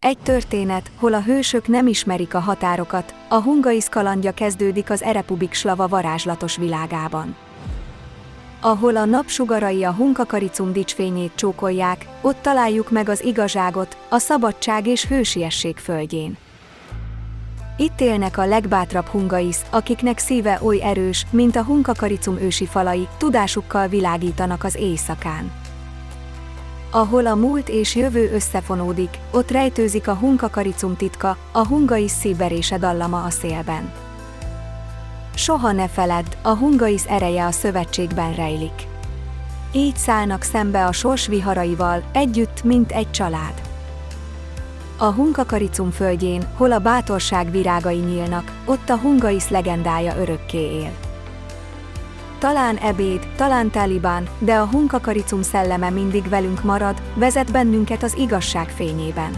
Egy történet, hol a hősök nem ismerik a határokat, a Hungaisz kalandja kezdődik az Erepublik Slava varázslatos világában. Ahol a napsugarai a Hunkakaricum dicsfényét csókolják, ott találjuk meg az igazságot, a szabadság és hősiesség földjén. Itt élnek a legbátrabb Hungaisz, akiknek szíve oly erős, mint a Hunkakaricum ősi falai, tudásukkal világítanak az éjszakán. Ahol a múlt és jövő összefonódik, ott rejtőzik a Hunkakaricum titka, a Hungaisz szívverése dallama a szélben. Soha ne feledd, a Hungaisz ereje a szövetségben rejlik. Így szállnak szembe a sors viharaival, együtt, mint egy család. A Hunkakaricum földjén, hol a bátorság virágai nyílnak, ott a Hungaisz legendája örökké él. Talán ebéd, talán Taliban, de a Hunkakaricum szelleme mindig velünk marad, vezet bennünket az igazság fényében.